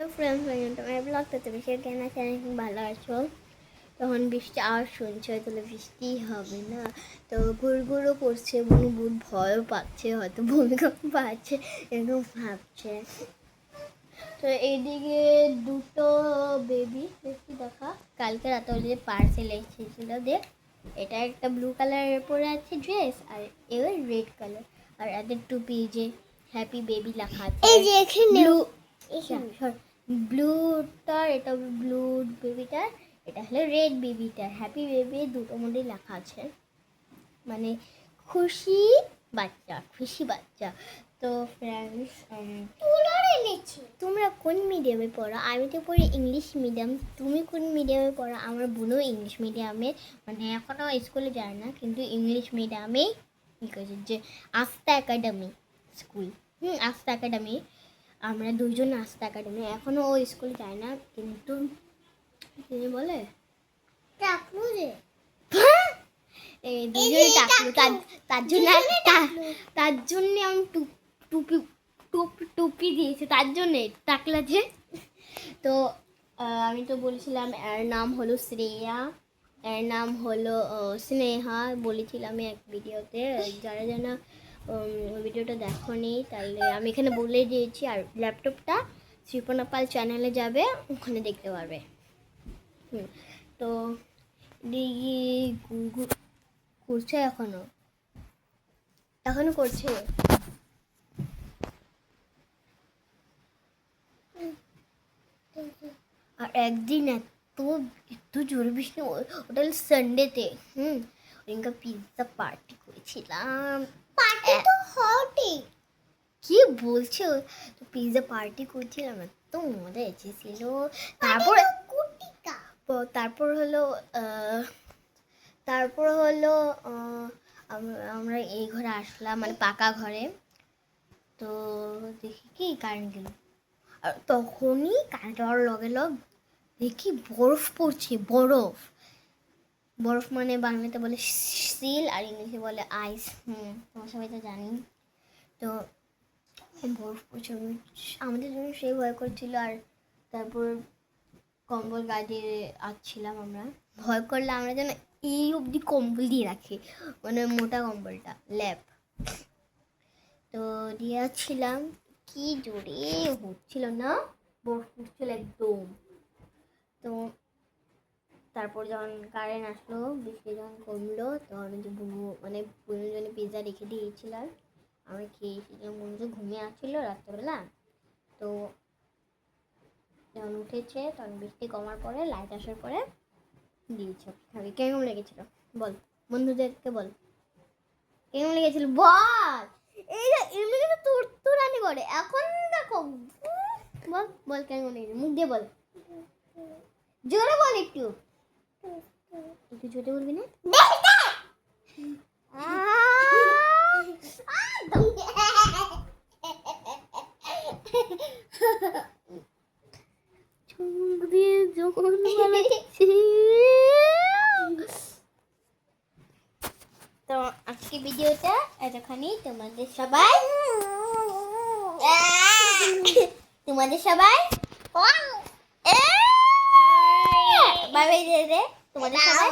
Hello friends, welcome to my blog. তো তুমি সে কেন আছেন, ভালো আছো? তখন বৃষ্টি আওয়াজ শুনছে, হয়তো বৃষ্টি হবে না। তো গুড়গুড়ও পড়ছে, বুনু বহুত ভয়ও পাচ্ছে, হয়তো ভূমিকম্প আছে এরকম ভাবছে। তো এইদিকে দুটো বেবি দেখি দেখা, কালকে রাতে ওই যে পার্সেল এসেছিল দেখ, এটা একটা ব্লু কালারের পরে আছে ড্রেস, আর এবার রেড কালার, আর এদের টুপি যে হ্যাপি বেবি লেখা আছে। এই যে এখানে ব্লু, ব্লুটার এটা ব্লু বেবিটার, এটা হলো রেড বেবিটার। হ্যাপি বেবি দুটো মধ্যে লেখা আছে, মানে খুশি বাচ্চা, খুশি বাচ্চা। তো ফ্রেন্ডস, তোমরা কোন মিডিয়ামে পড়ো? আমি তো পড়ি ইংলিশ মিডিয়াম। তুমি কোন মিডিয়ামে পড়ো? আমার বোনও ইংলিশ মিডিয়ামে, মানে এখনও স্কুলে যায় না, কিন্তু ইংলিশ মিডিয়ামেই কী করেছে যে আস্থা একাডেমি স্কুল। আস্থা একাডেমি, আমরা দুজন আস্থা একাডেমি। এখনও ও স্কুলে যায় না, কিন্তু তিনি বলে টাকলু রে, এই দুজনে টাকলু। তার জন্য আমি টুপি টুপি দিয়েছি, তার জন্যে টাকলা যে। তো আমি তো বলেছিলাম এর নাম হলো শ্রেয়া, এর নাম হলো স্নেহা, বলেছিলাম আমি এক ভিডিওতে। যারা যারা ওই ভিডিওটা দেখো নি, তাহলে আমি এখানে বলে দিয়েছি। আর ল্যাপটপটা শ্রীপনা পাল চ্যানেলে যাবে, ওখানে দেখতে পারবে। তো দিদি করছে, এখনো করছে। আর একদিন এত এত জোরে বৃষ্টি, ওটা সানডেতে। ওদিনকে পিৎজা পার্টি করেছিলাম। পার্টি তো হটই, কি বলছো? তো পিৎজা পার্টি করছিলাম, এত মজা এসেছিল। তারপর তারপর হলো তারপর হলো আমরা এই ঘরে আসলাম, মানে পাকা ঘরে। তো দেখি কি কারেন্ট গেল, আর তখনই কারেন্ট যাওয়ার লগে দেখি বরফ পড়ছে। বরফ বরফ মানে বাংলাতে বলে সিল, আর ইংলিশে বলে আইস। তোমার সবাই তো জানি। তো বরফ পড়ছে, আমাদের জন্য সেই ভয় করছিল। আর তারপর কম্বল গায়ে দিয়ে আসছিলাম আমরা, ভয় করলে আমরা যেন এই অবধি কম্বল দিয়ে রাখি, মানে মোটা কম্বলটা, ল্যাপ। তো দিয়ে আসছিলাম, কি জোরে হচ্ছিল না, বরফ পড়ছিল একদম। তো তারপর যখন কারেন্ট আসলো, বৃষ্টি যখন কমলো, তখন যে বুনু, মানে বুনুর জন্য পিৎজা রেখে দিয়েছিলাম, আমি খেয়েছিলাম। বুনু যে ঘুমিয়ে আসছিলো রাত্রেবেলা, তো যখন উঠেছে, তখন বৃষ্টি কমার পরে, লাইট আসার পরে দিয়েছে খাবি। কেমন লেগেছিল বল, বন্ধুদেরকে বল কেমন লেগেছিল বল। এই যে এমনি কিন্তু তোর রানি করে, এখন দেখো। বল বল কেমন লেগেছে, মুখ দিয়ে বল, জোরে বল, একটু একটু জোরে বলবি না? তো আজকে ভিডিওটা এতখানি। তোমাদের সবাই বাই বাই দে, তোমাদের সবাই।